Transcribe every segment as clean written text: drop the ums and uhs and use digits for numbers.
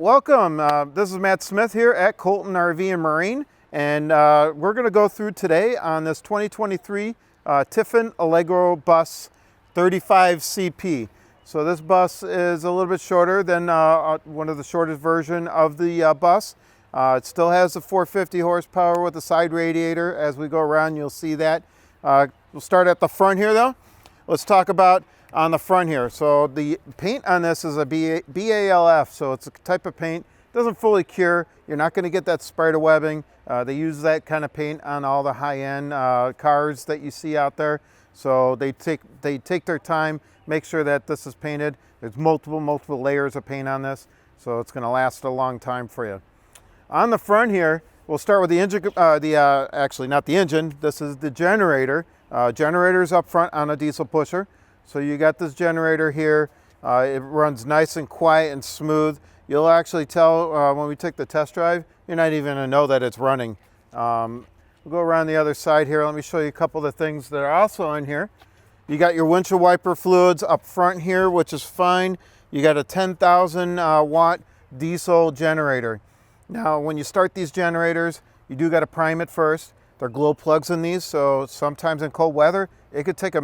Welcome. This is Matt Smith here at Colton RV and Marine, and we're going to go through today on this 2023 Tiffin Allegro bus 35CP. So this bus is a little bit shorter than one of the shortest version of the bus. It still has the 450 horsepower with a side radiator. As we go around, you'll see that. We'll start at the front here though. Let's talk about on the front here. So the paint on this is a BALF, so it's a type of paint. It doesn't fully cure. You're not going to get that spider webbing. They use that kind of paint on all the high-end cars that you see out there. So they take their time, make sure that this is painted. There's multiple layers of paint on this, so it's going to last a long time for you. On the front here, we'll start with the engine. Actually, not the engine. This is the generator. Generator's up front on a diesel pusher. So you got this generator here. It runs nice and quiet and smooth. You'll actually tell when we take the test drive, you're not even gonna know that it's running. We'll go around the other side here. Let me show you a couple of the things that are also in here. You got your windshield wiper fluids up front here, which is fine. You got a 10,000 watt diesel generator. Now, when you start these generators, you do got to prime it first. There are glow plugs in these, so sometimes in cold weather, it could take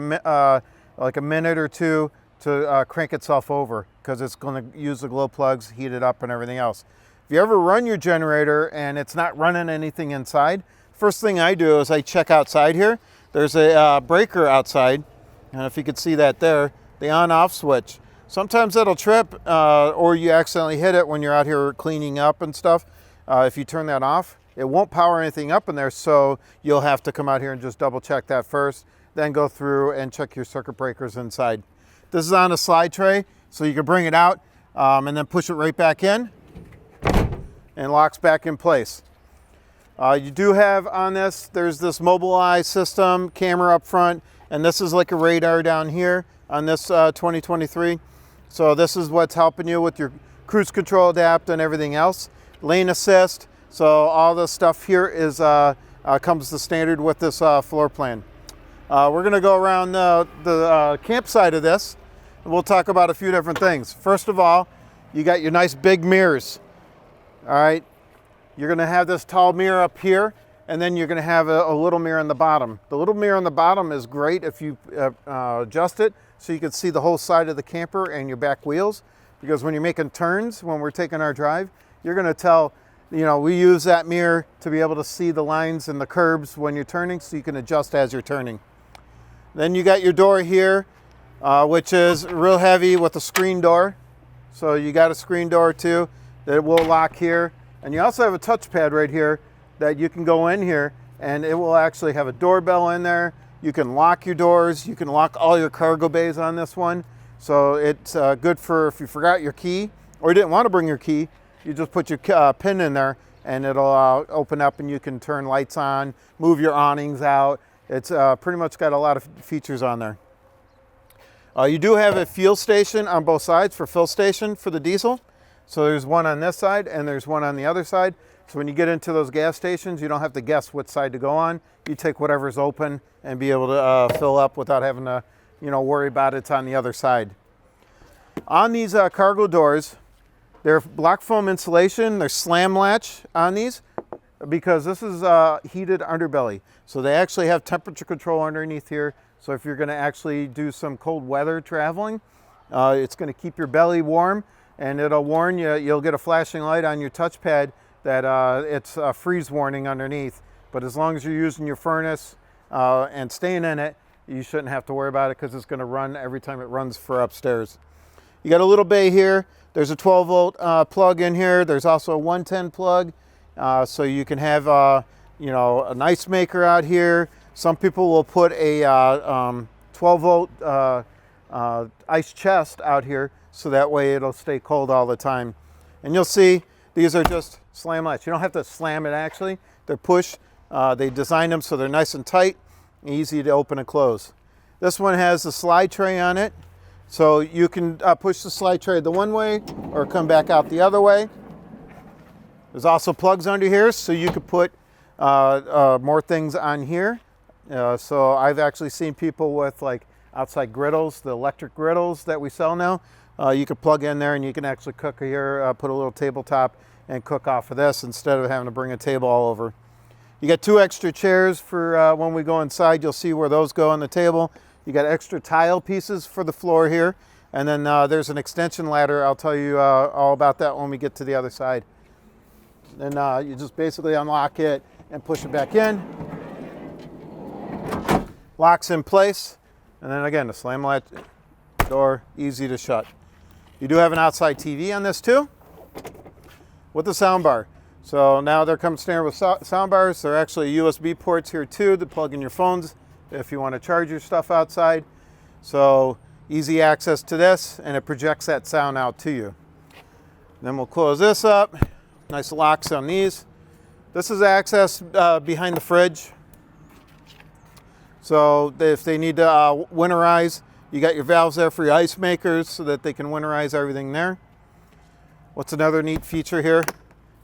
like a minute or two to crank itself over because it's going to use the glow plugs, heat it up and everything else. If you ever run your generator and it's not running anything inside, first thing I do is I check outside here. There's a breaker outside, and if you could see that there, the on-off switch. Sometimes that'll trip or you accidentally hit it when you're out here cleaning up and stuff. If you turn that off, it won't power anything up in there, so you'll have to come out here and just double check that first, then go through and check your circuit breakers inside. This is on a slide tray, so you can bring it out and then push it right back in and locks back in place. You do have on this, there's this Mobileye system, camera up front, and this is like a radar down here on this 2023. So this is what's helping you with your cruise control adapt and everything else. Lane assist, so all this stuff here is comes the standard with this floor plan. We're going to go around the campsite of this, and we'll talk about a few different things. First of all, you got your nice big mirrors. All right, you're going to have this tall mirror up here, and then you're going to have a little mirror on the bottom. The little mirror on the bottom is great if you adjust it so you can see the whole side of the camper and your back wheels, because when you're making turns, when we're taking our drive, you're going to tell, you know, we use that mirror to be able to see the lines and the curbs when you're turning, so you can adjust as you're turning. Then you got your door here, which is real heavy with a screen door. So you got a screen door too that will lock here. And you also have a touchpad right here that you can go in here and it will actually have a doorbell in there. You can lock your doors. You can lock all your cargo bays on this one. So it's good for if you forgot your key or you didn't want to bring your key, you just put your pin in there and it'll open up and you can turn lights on, move your awnings out. It's pretty much got a lot of features on there. You do have a fuel station on both sides for fill station for the diesel. So there's one on this side and there's one on the other side. So when you get into those gas stations, you don't have to guess what side to go on. You take whatever's open and be able to fill up without having to, you know, worry about it's on the other side. On these cargo doors, they're block foam insulation. They're slam latch on these because this is heated underbelly. So they actually have temperature control underneath here. So if you're going to actually do some cold weather traveling, it's going to keep your belly warm and it'll warn you. You'll get a flashing light on your touchpad that it's a freeze warning underneath. But as long as you're using your furnace and staying in it, you shouldn't have to worry about it because it's going to run every time it runs for upstairs. You got a little bay here. There's a 12 volt plug in here. There's also a 110 plug. So you can have you know, an ice maker out here. Some people will put a 12 volt ice chest out here so that way it'll stay cold all the time. And you'll see these are just slam latch. You don't have to slam it actually. They're push. They designed them so they're nice and tight, easy to open and close. This one has a slide tray on it. So you can push the slide tray the one way or come back out the other way. There's also plugs under here so you could put more things on here. So I've actually seen people with like outside griddles, the electric griddles that we sell now, you could plug in there and you can actually cook here, put a little tabletop and cook off of this instead of having to bring a table all over. You got 2 extra chairs for when we go inside. You'll see where those go on the table. You got extra tile pieces for the floor here. And then there's an extension ladder. I'll tell you all about that when we get to the other side. Then you just basically unlock it and push it back in. Locks in place. And then again, the slam latch door, easy to shut. You do have an outside TV on this too, with a sound bar. So now they're coming standard with sound bars. There are actually USB ports here too to plug in your phones if you want to charge your stuff outside. So easy access to this, and it projects that sound out to you. Then we'll close this up. Nice locks on these. This is access behind the fridge. So if they need to winterize, you got your valves there for your ice makers so that they can winterize everything there. What's another neat feature here?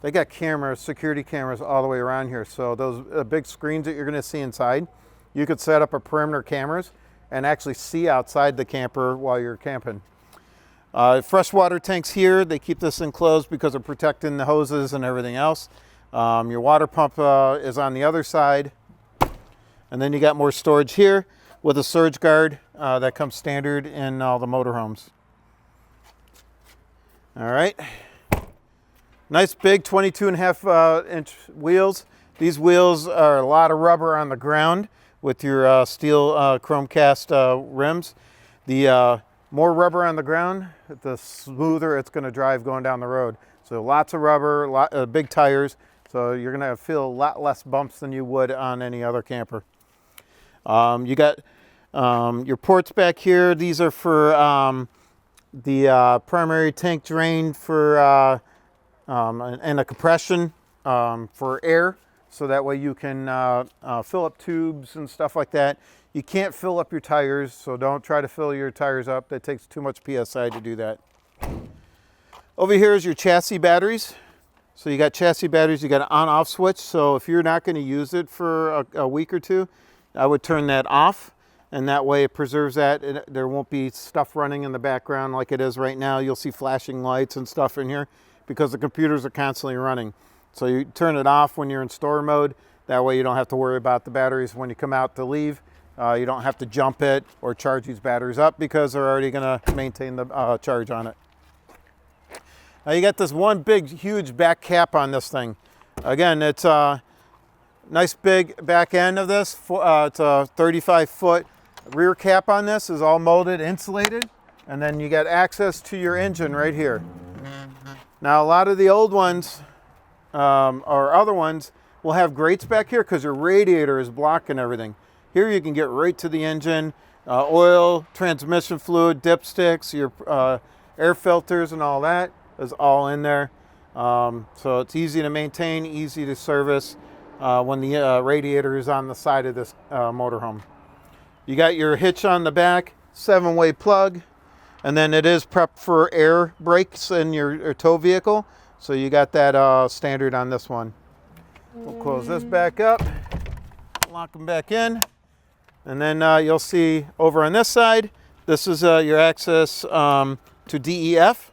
They got cameras, security cameras all the way around here. So those big screens that you're going to see inside, you could set up a perimeter cameras and actually see outside the camper while you're camping. Freshwater tanks here, they keep this enclosed because of protecting the hoses and everything else. Your water pump is on the other side. And then you got more storage here with a surge guard that comes standard in all the motorhomes. All right. Nice big 22.5 inch wheels. These wheels are a lot of rubber on the ground with your steel chrome cast rims. The more rubber on the ground, the smoother it's going to drive going down the road. So lots of rubber, big tires, so you're going to feel a lot less bumps than you would on any other camper. You got your ports back here. These are for the primary tank drain for and a compression for air, so that way you can fill up tubes and stuff like that. You can't fill up your tires, so don't try to fill your tires up. That takes too much PSI to do that. Over here is your chassis batteries. So you got chassis batteries, you got an on-off switch. So if you're not going to use it for a week or two, I would turn that off, and that way it preserves that. There won't be stuff running in the background like it is right now. You'll see flashing lights and stuff in here because the computers are constantly running. So you turn it off when you're in store mode. That way you don't have to worry about the batteries when you come out to leave. You don't have to jump it or charge these batteries up because they're already going to maintain the charge on it. Now you got this one big, huge back cap on this thing. Again, it's a nice big back end of this. It's a 35-foot rear cap on this. Is all molded, insulated, and then you got access to your engine right here. Now a lot of the old ones or other ones will have grates back here because your radiator is blocking everything. Here you can get right to the engine, oil, transmission fluid, dipsticks, your air filters and all that is all in there. So it's easy to maintain, easy to service when the radiator is on the side of this motorhome. You got your hitch on the back, 7-way plug, and then it is prepped for air brakes in your tow vehicle. So you got that standard on this one. We'll close this back up, lock them back in. And then you'll see over on this side, this is your access to DEF.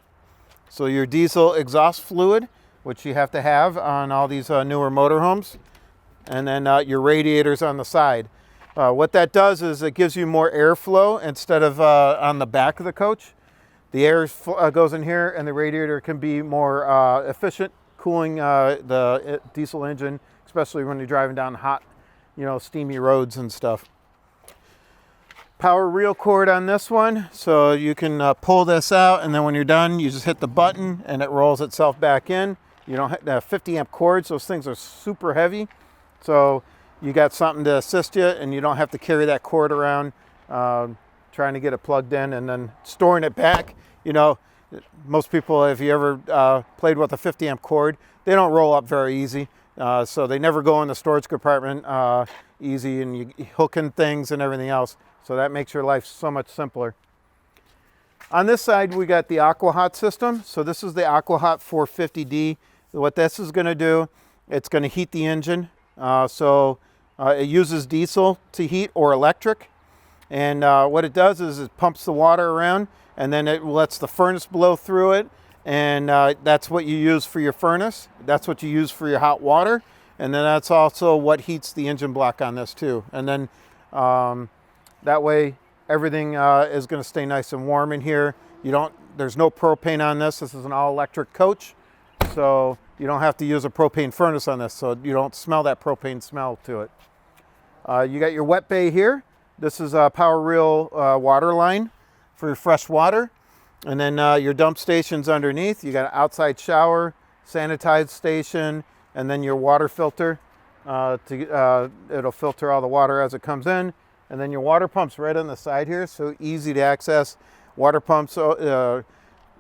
So your diesel exhaust fluid, which you have to have on all these newer motorhomes. And then your radiators on the side. What that does is it gives you more airflow instead of on the back of the coach. The air goes in here and the radiator can be more efficient, cooling the diesel engine, especially when you're driving down hot, steamy roads and stuff. Power reel cord on this one, so you can pull this out, and then when you're done, you just hit the button and it rolls itself back in. You don't have 50 amp cords. Those things are super heavy, so you got something to assist you, and you don't have to carry that cord around trying to get it plugged in and then storing it back. Most people, if you ever played with a 50 amp cord, they don't roll up very easy, so they never go in the storage compartment easy, and you hook in things and everything else. So that makes your life so much simpler. On this side, we got the AquaHot system. So this is the AquaHot 450D. What this is going to do, it's going to heat the engine. It uses diesel to heat or electric. And what it does is it pumps the water around, and then it lets the furnace blow through it. And that's what you use for your furnace. That's what you use for your hot water. And then that's also what heats the engine block on this too. And then that way everything is going to stay nice and warm in here. There's no propane on this. This is an all electric coach. So you don't have to use a propane furnace on this. So you don't smell that propane smell to it. You got your wet bay here. This is a power reel water line for your fresh water. And then your dump station's underneath. You got an outside shower, sanitized station, and then your water filter. It'll filter all the water as it comes in. And then your water pump's right on the side here, so easy to access. Water pumps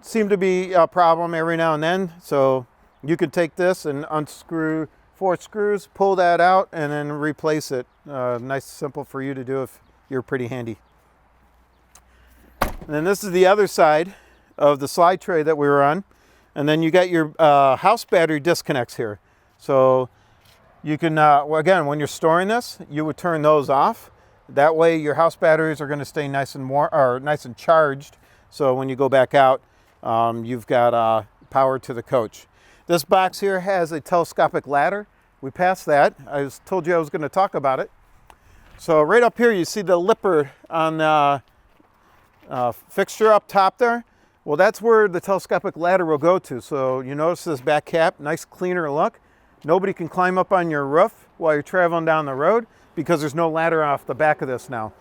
seem to be a problem every now and then. So you could take this and unscrew 4 screws, pull that out, and then replace it. Nice, simple for you to do if you're pretty handy. And then this is the other side of the slide tray that we were on. And then you got your house battery disconnects here. So you can, again, when you're storing this, you would turn those off. That way your house batteries are going to stay nice and warm, or nice and charged. So when you go back out, you've got power to the coach. This box here has a telescopic ladder. We passed that. I told you I was going to talk about it. So right up here, you see the lipper on the fixture up top there. Well, that's where the telescopic ladder will go to. So you notice this back cap, nice cleaner look. Nobody can climb up on your roof while you're traveling down the road because there's no ladder off the back of this now.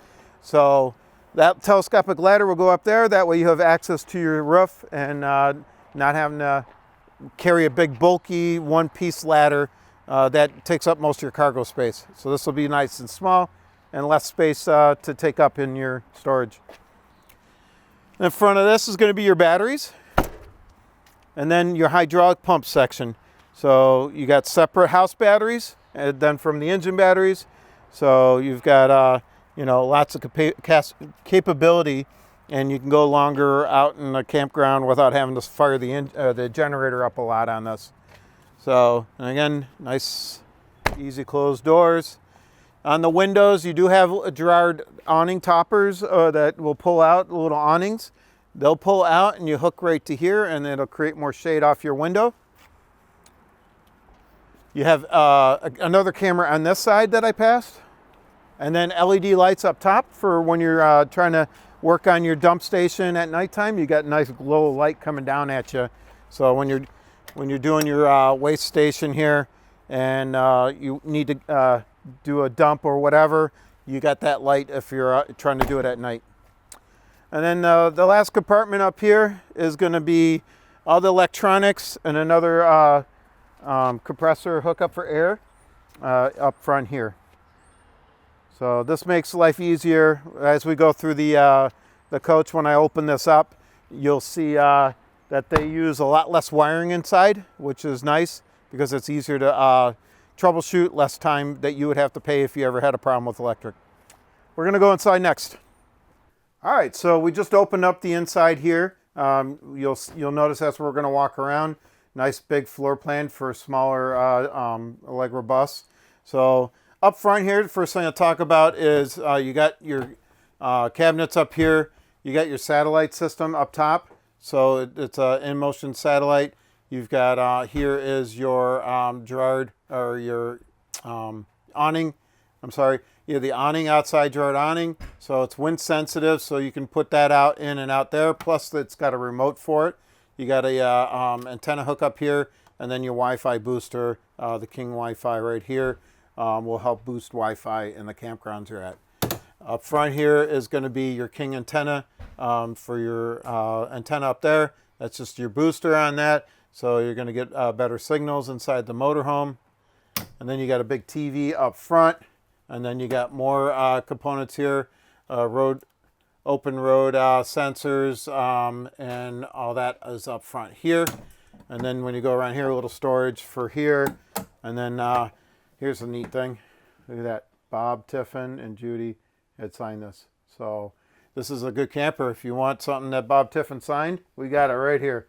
So that telescopic ladder will go up there. That way you have access to your roof and not having to carry a big bulky one-piece ladder that takes up most of your cargo space. So this will be nice and small and less space to take up in your storage. In front of this is going to be your batteries and then your hydraulic pump section. So you got separate house batteries and then from the engine batteries. So you've got lots of capability, and you can go longer out in the campground without having to fire the generator up a lot on this. So and again, nice easy closed doors. On the windows, you do have Girard awning toppers that will pull out, little awnings. They'll pull out and you hook right to here, and it'll create more shade off your window. You have another camera on this side that I passed, and then LED lights up top for when you're trying to work on your dump station at nighttime. You got a nice glow of light coming down at you. So when you're doing your waste station here, and you need to do a dump or whatever, you got that light if you're trying to do it at night. And then the last compartment up here is going to be all the electronics and another compressor hookup for air up front here. So this makes life easier as we go through the coach. When I open this up, you'll see that they use a lot less wiring inside, which is nice because it's easier to troubleshoot, less time that you would have to pay if you ever had a problem with electric. We're going to go inside next. All right, so we just opened up the inside here. You'll notice that's where we're going to walk around. Nice big floor plan for a smaller Allegro bus. So up front here, the first thing I'll talk about is you got your cabinets up here. You got your satellite system up top. So it's an in-motion satellite. You've got here is your Girard, or your awning. I'm sorry. You have the awning outside, Girard awning. So it's wind sensitive, so you can put that out in and out there. Plus it's got a remote for it. You got a antenna hook up here, and then your Wi-Fi booster, the King Wi-Fi right here, will help boost Wi-Fi in the campgrounds you're at. Up front here is going to be your King antenna for your antenna up there. That's just your booster on that. So you're going to get better signals inside the motorhome. And then you got a big TV up front. And then you got more components here, open road sensors, and all that is up front here. And then when you go around here, a little storage for here. And then here's a neat thing. Look at that. Bob, Tiffin, and Judy had signed this. So this is a good camper. If you want something that Bob Tiffin signed, we got it right here.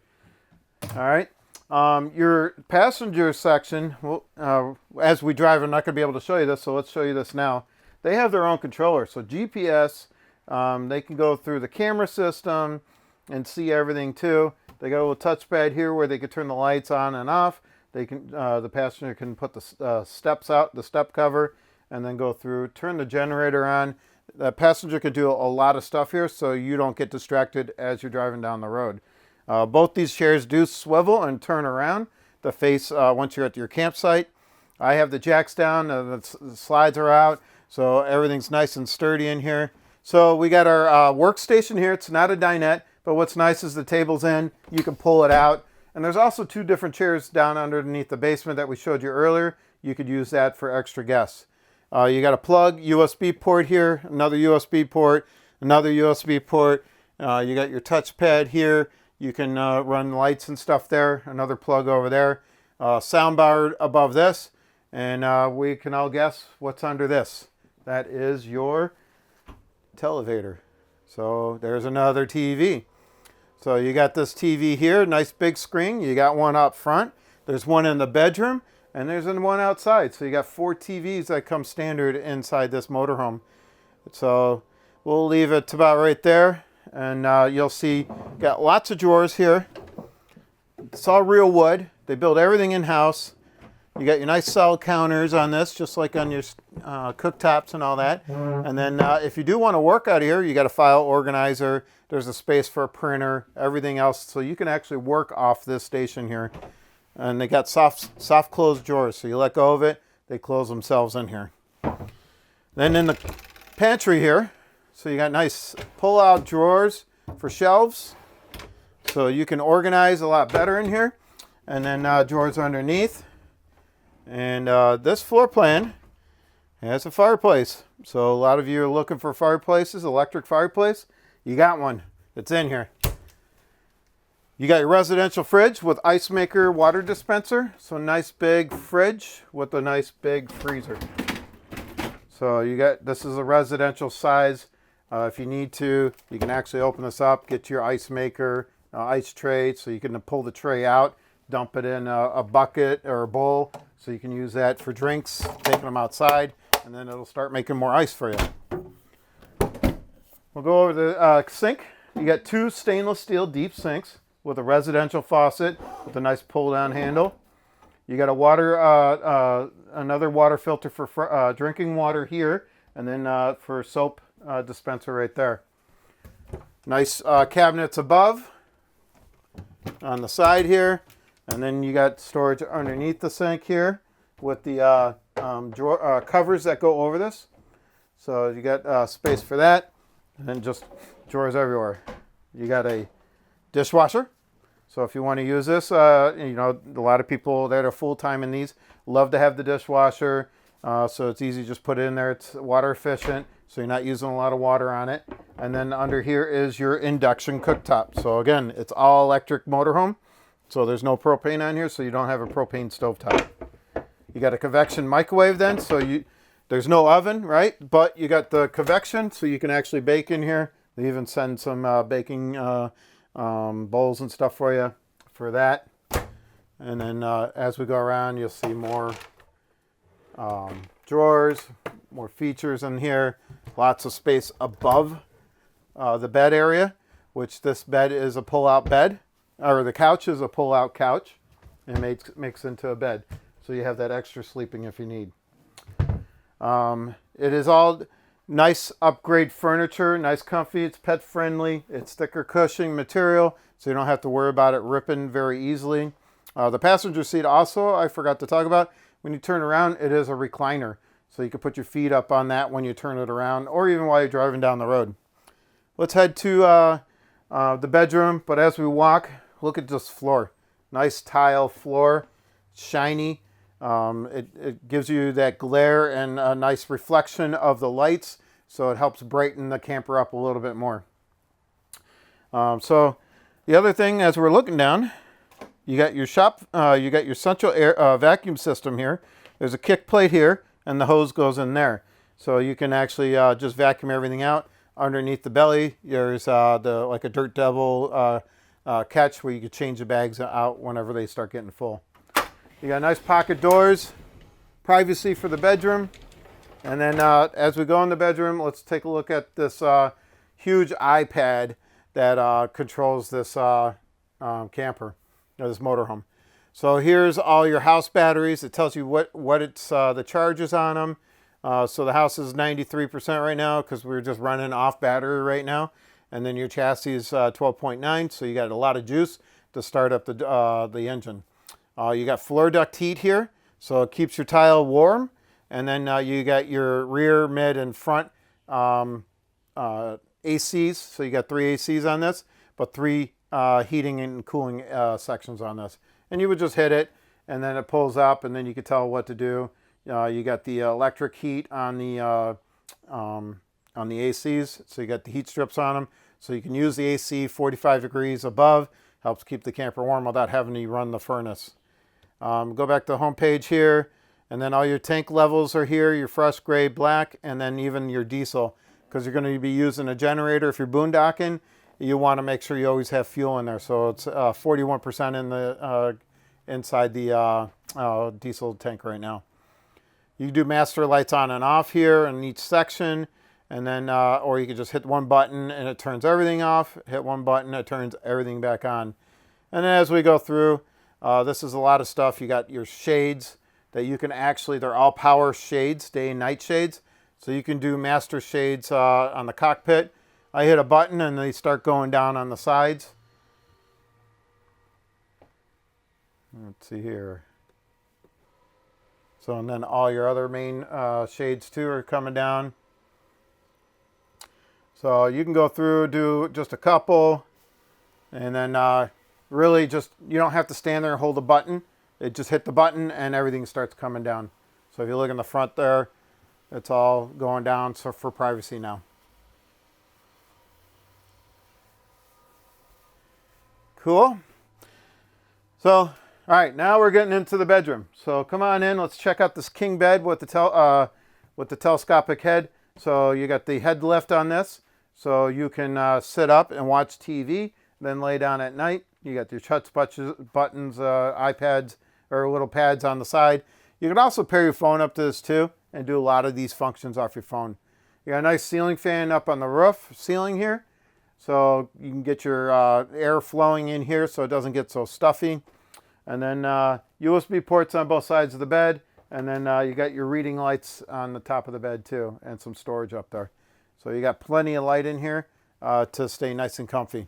All right. Your passenger section, well, as we drive, I'm not going to be able to show you this, so let's show you this now. They have their own controller. So GPS They can go through the camera system and see everything too. They got a little touchpad here where they can turn the lights on and off. They can, the passenger can put the steps out, the step cover, and then go through, turn the generator on. The passenger can do a lot of stuff here, so you don't get distracted as you're driving down the road. Both these chairs do swivel and turn around to face once you're at your campsite. I have the jacks down, the slides are out, so everything's nice and sturdy in here. So we got our workstation here. It's not a dinette, but what's nice is the table's in. You can pull it out. And there's also 2 different chairs down underneath the basement that we showed you earlier. You could use that for extra guests. You got a plug, USB port here, another USB port, another USB port. You got your touchpad here. You can run lights and stuff there. Another plug over there. Soundbar above this. And we can all guess what's under this. That is your televator. So there's another TV. So you got this TV here, nice big screen. You got one up front. There's one in the bedroom, and there's one outside. So you got 4 TVs that come standard inside this motorhome. So we'll leave it about right there, and you'll see got lots of drawers here. It's all real wood. They build everything in-house. You got your nice solid counters on this, just like on your cooktops and all that. And then if you do want to work out of here, you got a file organizer. There's a space for a printer, everything else. So you can actually work off this station here. And they got soft closed drawers. So you let go of it, they close themselves in here. Then in the pantry here, so you got nice pull-out drawers for shelves. So you can organize a lot better in here. And then drawers underneath. And this floor plan has a fireplace. So a lot of you are looking for fireplaces, electric fireplace. You got one. It's in here. You got your residential fridge with ice maker water dispenser. So nice big fridge with a nice big freezer. So you got, this is a residential size. If you need to, you can actually open this up, get your ice maker, ice tray. So you can pull the tray out, dump it in a bucket or a bowl. So you can use that for drinks, taking them outside, and then it'll start making more ice for you. We'll go over the sink. You got 2 stainless steel deep sinks with a residential faucet with a nice pull-down handle. You got a water, another water filter for drinking water here, and then for soap dispenser right there. Nice cabinets above on the side here. And then you got storage underneath the sink here with the drawer, covers that go over this. So you got space for that. And then just drawers everywhere. You got a dishwasher. So if you want to use this, you know, a lot of people that are full-time in these love to have the dishwasher. So it's easy, just put it in there. It's water efficient, so you're not using a lot of water on it. And then under here is your induction cooktop. So again, it's all electric motorhome. So there's no propane on here, so you don't have a propane stovetop. You got a convection microwave then, so there's no oven, right? But you got the convection, so you can actually bake in here. They even send some baking bowls and stuff for you for that. And then as we go around, you'll see more drawers, more features in here. Lots of space above the bed area, which this bed is a pull-out bed. Or the couch is a pull-out couch and makes into a bed. So you have that extra sleeping if you need. It is all nice upgrade furniture, nice comfy. It's pet friendly. It's thicker cushioning material, so you don't have to worry about it ripping very easily. The passenger seat also, I forgot to talk about. When you turn around, it is a recliner. So you can put your feet up on that when you turn it around, or even while you're driving down the road. Let's head to the bedroom, but as we walk, look at this floor. Nice tile floor, shiny. It gives you that glare and a nice reflection of the lights, so it helps brighten the camper up a little bit more. So the other thing, as we're looking down, you got your you got your central air vacuum system here. There's a kick plate here, and the hose goes in there. So you can actually just vacuum everything out. Underneath the belly, there's like a Dirt Devil catch where you can change the bags out whenever they start getting full. You got nice pocket doors, privacy for the bedroom. And then as we go in the bedroom, let's take a look at this huge iPad that controls this camper, or this motorhome. So here's all your house batteries. It tells you what it's the charges on them. So the house is 93% right now because we're just running off battery right now. And then your chassis is 12.9, so you got a lot of juice to start up the engine. You got floor duct heat here, so it keeps your tile warm. And then you got your rear, mid, and front ACs. So you got 3 ACs on this, but 3 heating and cooling sections on this. And you would just hit it, and then it pulls up, and then you can tell what to do. You got the electric heat on the ACs, so you got the heat strips on them. So you can use the AC 45 degrees above, helps keep the camper warm without having to run the furnace. Go back to the home page here, and then all your tank levels are here, your fresh gray, black, and then even your diesel, because you're going to be using a generator. If you're boondocking, you want to make sure you always have fuel in there. So it's 41% in the inside the diesel tank right now. You can do master lights on and off here in each section, and then or you can just hit one button and it turns everything off. Hit one button, it turns everything back on. And then as we go through, this is a lot of stuff. You got your shades that you can actually, they're all power shades, day and night shades. So you can do master shades on the cockpit. I hit a button and they start going down on the sides. Let's see here. So, and then all your other main shades too are coming down. So you can go through, do just a couple, and then really just, you don't have to stand there and hold a button. It just hit the button and everything starts coming down. So if you look in the front there, it's all going down, so for privacy now. Cool. So, all right, now we're getting into the bedroom. So come on in, let's check out this king bed with the telescopic head. So you got the head lift on this, so you can sit up and watch TV, then lay down at night. You got your touch buttons, iPads, or little pads on the side. You can also pair your phone up to this too, and do a lot of these functions off your phone. You got a nice ceiling fan up on the roof ceiling here, so you can get your air flowing in here so it doesn't get so stuffy. And then USB ports on both sides of the bed, and then you got your reading lights on the top of the bed too, and some storage up there. So you got plenty of light in here to stay nice and comfy.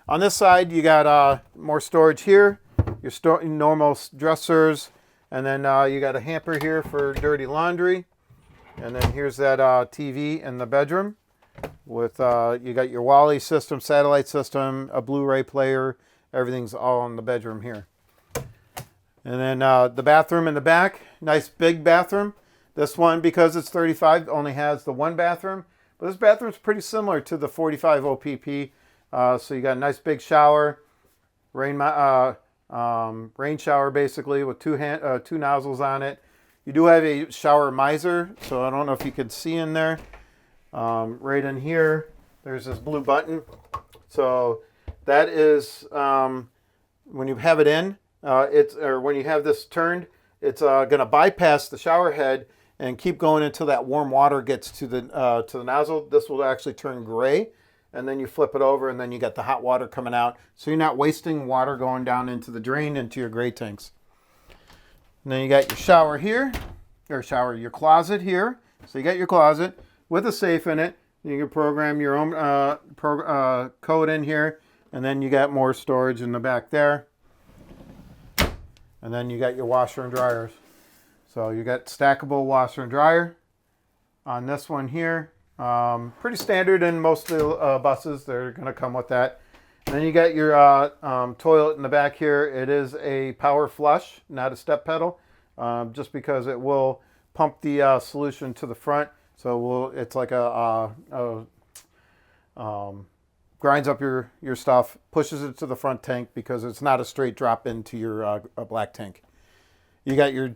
On this side, you got more storage here, your normal dressers, and then you got a hamper here for dirty laundry. And then here's that TV in the bedroom with, you got your Wally system, satellite system, a Blu-ray player. Everything's all in the bedroom here. And then the bathroom in the back, nice big bathroom. This one, because it's 35, only has the one bathroom. But this bathroom's pretty similar to the 45 OPP. So you got a nice big shower, rain shower basically with two nozzles on it. You do have a shower miser, so I don't know if you can see in there. Right in here, there's this blue button. So that is when you have it in, when you have this turned, it's going to bypass the shower head and keep going until that warm water gets to the nozzle. This will actually turn gray, and then you flip it over, and then you got the hot water coming out. So you're not wasting water going down into the drain into your gray tanks. And then you got your shower here, your closet here. So you got your closet with a safe in it. You can program your own code in here, and then you got more storage in the back there. And then you got your washer and dryers. So you got stackable washer and dryer on this one here. Pretty standard in most of the buses. They're going to come with that. And then you got your toilet in the back here. It is a power flush, not a step pedal, just because it will pump the solution to the front. So it's like grinds up your stuff, pushes it to the front tank because it's not a straight drop into your black tank. You got your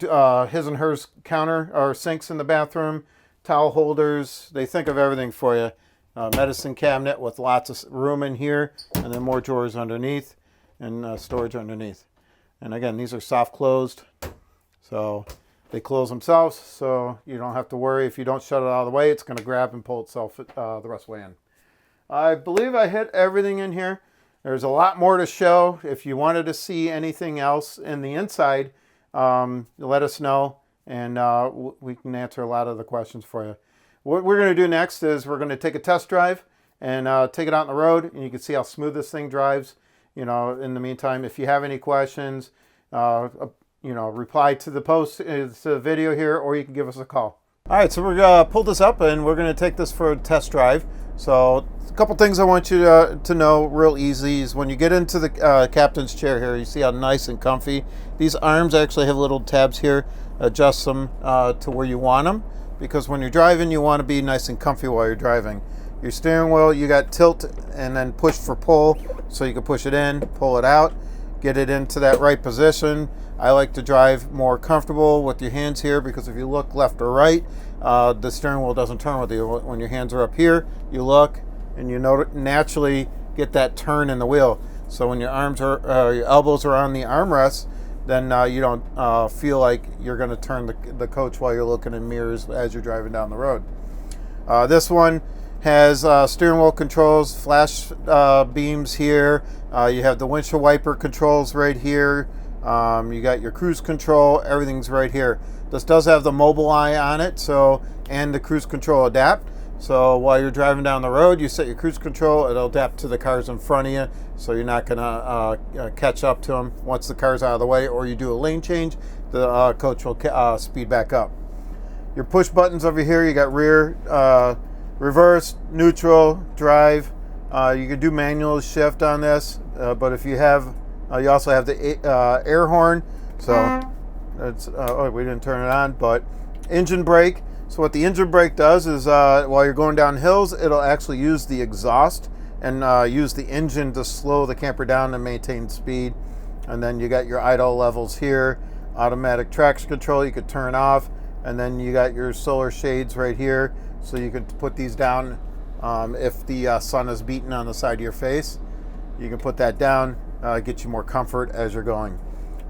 his and hers counter or sinks in the bathroom, towel holders. They think of everything for you. Medicine cabinet with lots of room in here, and then more drawers underneath and storage underneath. And again, these are soft closed, so they close themselves, so you don't have to worry. If you don't shut it out of the way, it's going to grab and pull itself the rest of the way in. I believe I hit everything in here. There's a lot more to show. If you wanted to see anything else in the inside, let us know, and we can answer a lot of the questions for you. What we're going to do next is we're going to take a test drive and take it out on the road, and you can see how smooth this thing drives. You know, in the meantime, if you have any questions, you know, reply to the post, to the video here, or you can give us a call. All right, so we're going to pull this up and we're going to take this for a test drive. So a couple things I want you to know real easy is when you get into the captain's chair here, you see how nice and comfy. These arms actually have little tabs here. Adjust them to where you want them, because when you're driving, you want to be nice and comfy while you're driving. Your steering wheel, you got tilt and then push for pull, so you can push it in, pull it out, get it into that right position. I like to drive more comfortable with your hands here, because if you look left or right, the steering wheel doesn't turn with you. When your hands are up here, you look and you naturally get that turn in the wheel. So when your arms are, your elbows are on the armrest, then you don't feel like you're going to turn the coach while you're looking in mirrors as you're driving down the road. This one has steering wheel controls, flash beams here. You have the windshield wiper controls right here. You got your cruise control, everything's right here. This does have the mobile eye on it, so, and the cruise control adapt. So while you're driving down the road, you set your cruise control, it'll adapt to the cars in front of you, so you're not gonna catch up to them once the car's out of the way, or you do a lane change, the coach will speed back up. Your push buttons over here, you got rear, reverse, neutral, drive. You can do manual shift on this, but if you have, you also have the air horn, so that's, oh, we didn't turn it on, but engine brake. So what the engine brake does is while you're going down hills, it'll actually use the exhaust and use the engine to slow the camper down and maintain speed. And then you got your idle levels here, automatic traction control you could turn off, and then you got your solar shades right here, so you can put these down if the sun is beating on the side of your face. You can put that down, get you more comfort as you're going.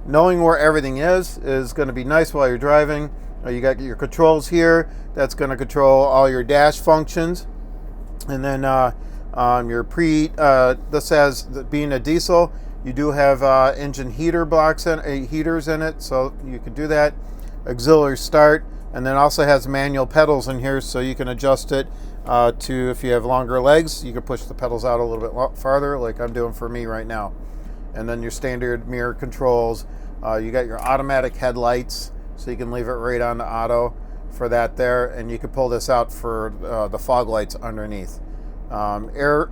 Knowing where everything is going to be nice while you're driving. You got your controls here. That's going to control all your dash functions. And then your this has, being a diesel, you do have engine heater blocks and heaters in it, so you can do that. Auxiliary start, and then also has manual pedals in here, so you can adjust it to, if you have longer legs, you can push the pedals out a little bit farther, like I'm doing for me right now. And then your standard mirror controls. You got your automatic headlights, so you can leave it right on the auto for that there, and you can pull this out for the fog lights underneath. Air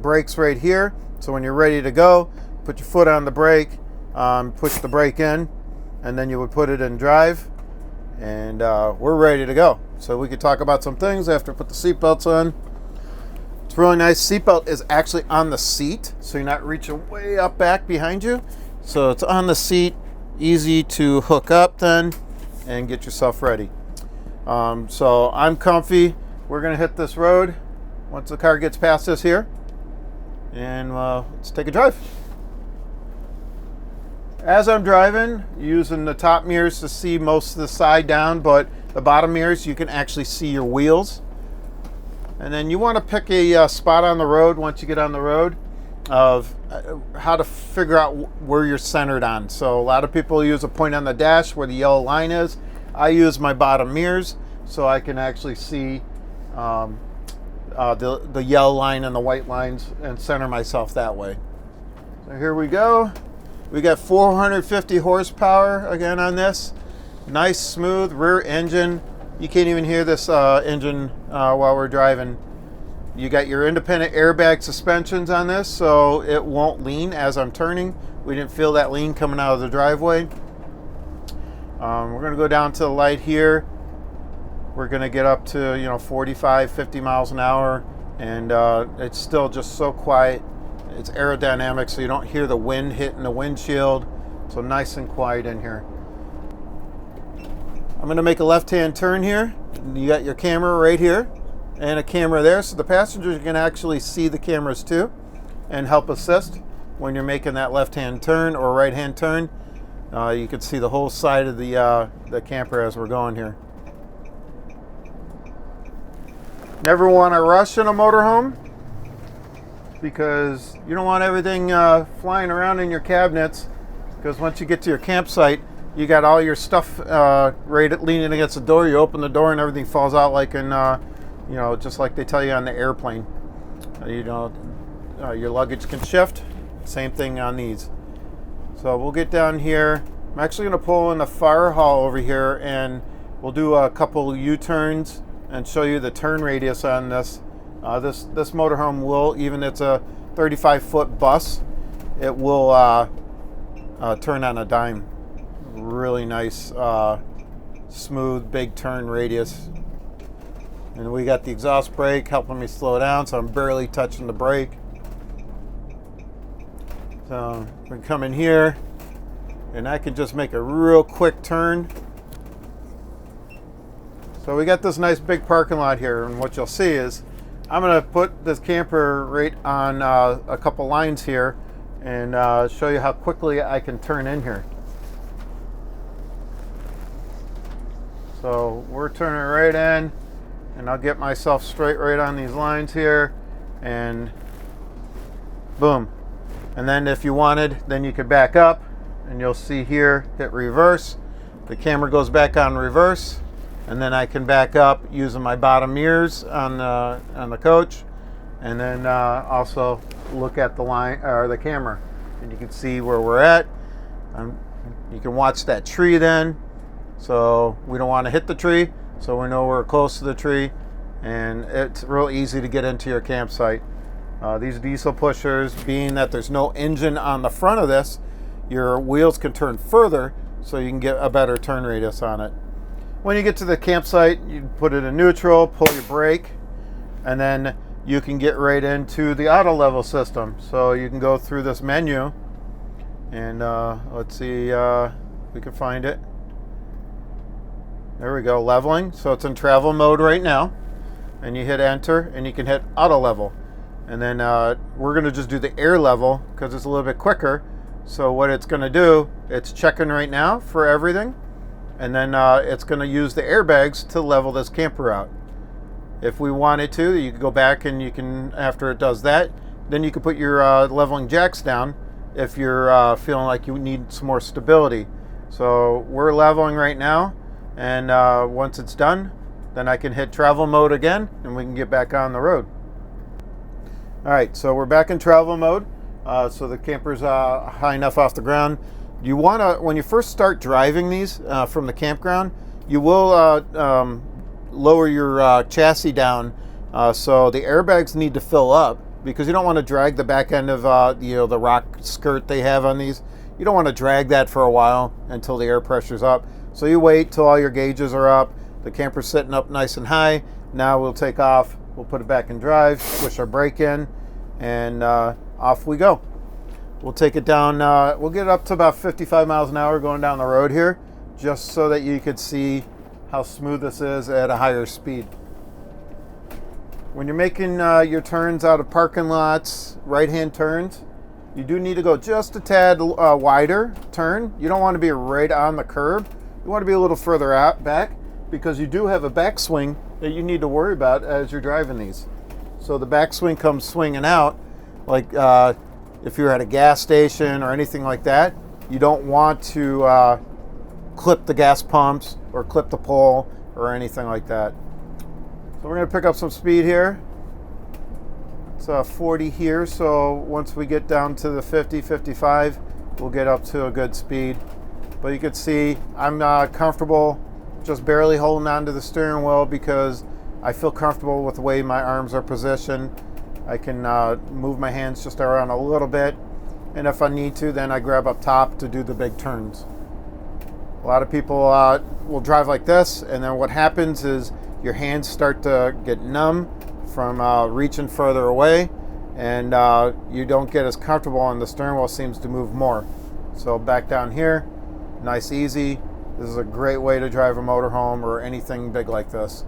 brakes right here, so when you're ready to go, put your foot on the brake, push the brake in, and then you would put it in drive, and we're ready to go. So we could talk about some things after I put the seatbelts on. It's really nice. Seatbelt is actually on the seat, so you're not reaching way up back behind you. So it's on the seat, easy to hook up then and get yourself ready. So I'm comfy. We're gonna hit this road once the car gets past us here, and let's take a drive. As I'm driving, using the top mirrors to see most of the side down, but the bottom mirrors, you can actually see your wheels. And then you want to pick a spot on the road once you get on the road of how to figure out where you're centered on. So a lot of people use a point on the dash where the yellow line is. I use my bottom mirrors so I can actually see the yellow line and the white lines and center myself that way. So here we go. We got 450 horsepower again on this. Nice smooth rear engine. You can't even hear this engine while we're driving. You got your independent airbag suspensions on this, so it won't lean as I'm turning. We didn't feel that lean coming out of the driveway. We're gonna go down to the light here. We're gonna get up to 45, 50 miles an hour, and it's still just so quiet. It's aerodynamic, so you don't hear the wind hitting the windshield. So nice and quiet in here. I'm going to make a left-hand turn here. You got your camera right here and a camera there, so the passengers can actually see the cameras too and help assist when you're making that left-hand turn or right-hand turn. You can see the whole side of the camper as we're going here. Never want to rush in a motorhome. because you don't want everything flying around in your cabinets, because once you get to your campsite, you got all your stuff leaning against the door. You open the door and everything falls out like in, you know, just like they tell you on the airplane. You know, your luggage can shift. Same thing on these. So we'll get down here. I'm actually going to pull in the fire hall over here, and we'll do a couple U-turns and show you the turn radius on this. This motorhome will, even it's a 35-foot bus, it will turn on a dime. Really nice, smooth, big turn radius. And we got the exhaust brake helping me slow down, so I'm barely touching the brake. So we come in here, and I can just make a real quick turn. So we got this nice big parking lot here, and what you'll see is I'm going to put this camper right on a couple lines here and show you how quickly I can turn in here. So we're turning right in, and I'll get myself straight right on these lines here, and boom. And then if you wanted, then you could back up, and you'll see here, hit reverse. The camera goes back on reverse, and then I can back up using my bottom mirrors on the coach, and then also look at the line or the camera, and you can see where we're at. You can watch that tree then. So we don't want to hit the tree, so we know we're close to the tree, and it's real easy to get into your campsite. These diesel pushers, being that there's no engine on the front of this, your wheels can turn further so you can get a better turn radius on it. When you get to the campsite, you put it in neutral, pull your brake, and then you can get right into the auto level system. So you can go through this menu, and let's see if we can find it. There we go, leveling. So it's in travel mode right now, and you hit enter, and you can hit auto level. And then we're going to just do the air level because it's a little bit quicker. So what it's going to do, it's checking right now for everything, and then it's going to use the airbags to level this camper out. If we wanted to, you can go back, and you can, after it does that, then you can put your leveling jacks down if you're feeling like you need some more stability. So we're leveling right now, and once it's done, then I can hit travel mode again, and we can get back on the road. All right, so we're back in travel mode. So the camper's high enough off the ground. You want to, when you first start driving these from the campground, you will lower your chassis down, so the airbags need to fill up, because you don't want to drag the back end of the rock skirt they have on these. You don't want to drag that for a while until the air pressure's up. So you wait till all your gauges are up. The camper's sitting up nice and high. Now we'll take off. We'll put it back in drive, push our brake in, and off we go. We'll take it down. We'll get up to about 55 miles an hour going down the road here, just so that you could see how smooth this is at a higher speed. When you're making your turns out of parking lots, right-hand turns, you do need to go just a tad wider turn. You don't want to be right on the curb. You want to be a little further out back, because you do have a backswing that you need to worry about as you're driving these. So the backswing comes swinging out, like if you're at a gas station or anything like that, you don't want to clip the gas pumps or clip the pole or anything like that. So we're going to pick up some speed here. It's 40 here, so once we get down to the 50, 55, we'll get up to a good speed. But you can see I'm comfortable just barely holding on to the steering wheel, because I feel comfortable with the way my arms are positioned. I can move my hands just around a little bit, and if I need to, then I grab up top to do the big turns. A lot of people will drive like this, and then what happens is your hands start to get numb from reaching further away, and you don't get as comfortable, and the steering wheel seems to move more. So back down here, nice, easy. This is a great way to drive a motorhome or anything big like this.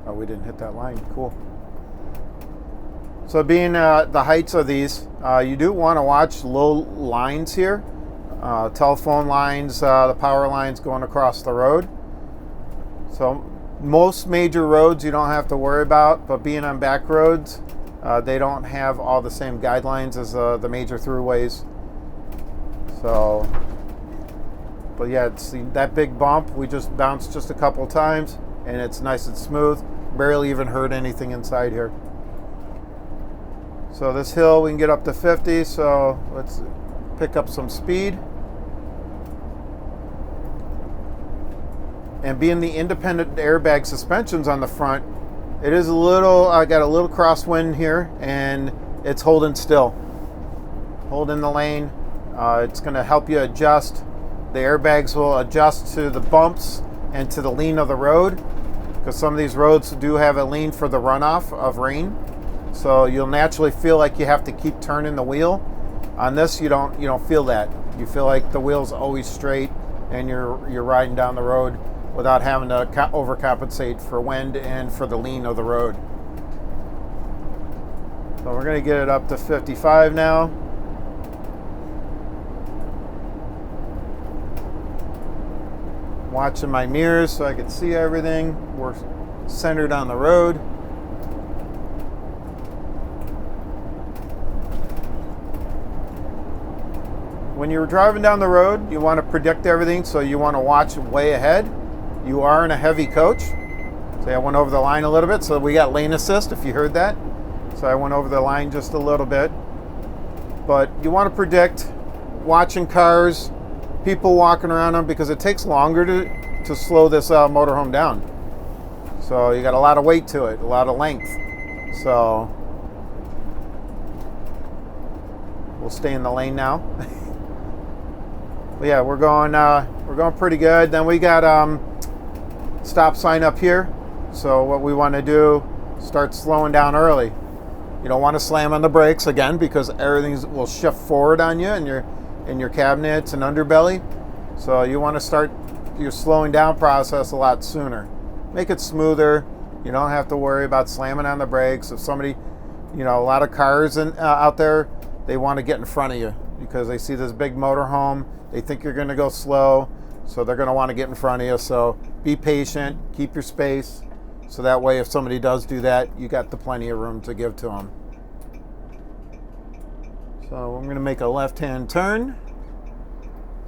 Oh, we didn't hit that line. Cool. So being the heights of these, you do want to watch low lines here. Telephone lines, the power lines going across the road. So Most major roads you don't have to worry about, but being on back roads, they don't have all the same guidelines as the major throughways. So, but yeah, see that big bump, we just bounced just a couple times and it's nice and smooth. Barely even heard anything inside here. So this hill we can get up to 50, so let's pick up some speed. And being the independent airbag suspensions on the front, it is a little, I got a little crosswind here and it's holding still. Holding the lane. It's going to help you adjust. The airbags will adjust to the bumps and to the lean of the road, because some of these roads do have a lean for the runoff of rain. So you'll naturally feel like you have to keep turning the wheel. On this, you don't feel that. You feel like the wheel's always straight and you're riding down the road without having to overcompensate for wind and for the lean of the road. So we're going to get it up to 55 now. Watching my mirrors so I can see everything. We're centered on the road. When you're driving down the road, you want to predict everything, so you want to watch way ahead. You are in a heavy coach. So I went over the line a little bit, so we got lane assist if you heard that. So I went over the line just a little bit. But you want to predict watching cars, people walking around them, because it takes longer to slow this motorhome down. So you got a lot of weight to it, a lot of length. So we'll stay in the lane now. But yeah, we're going pretty good. Then we got stop sign up here. So what we want to do, start slowing down early. You don't want to slam on the brakes again, because everything will shift forward on you and your cabinets and underbelly. So you want to start your slowing down process a lot sooner. Make it smoother. You don't have to worry about slamming on the brakes. If somebody, a lot of cars out there, they want to get in front of you because they see this big motorhome. They think you're going to go slow, so they're going to want to get in front of you. So be patient, keep your space, so that way if somebody does do that, you got the plenty of room to give to them. So I'm going to make a left-hand turn.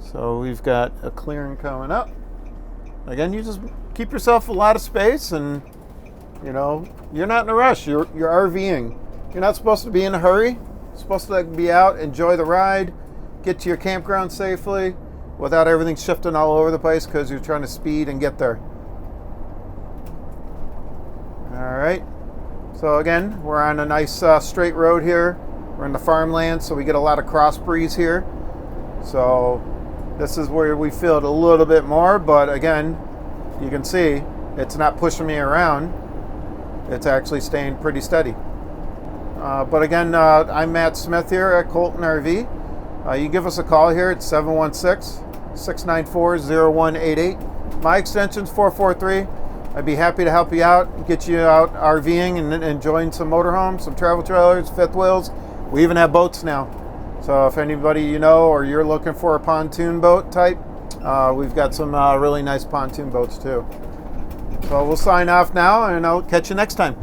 So we've got a clearing coming up. Again, you just keep yourself a lot of space, and you're not in a rush. You're RVing. You're not supposed to be in a hurry. You're supposed to be out, enjoy the ride, get to your campground safely without everything shifting all over the place because you're trying to speed and get there. All right. So again, we're on a nice straight road here. We're in the farmland, so we get a lot of cross breeze here. So this is where we feel it a little bit more, but again, you can see it's not pushing me around. It's actually staying pretty steady. But again, I'm Matt Smith here at Colton RV. You give us a call here at 716-694-0188. My extension's 443. I'd be happy to help you out, get you out RVing and enjoying some motorhomes, some travel trailers, fifth wheels. We even have boats now. So if anybody you know or you're looking for a pontoon boat type, we've got some really nice pontoon boats too. So we'll sign off now, and I'll catch you next time.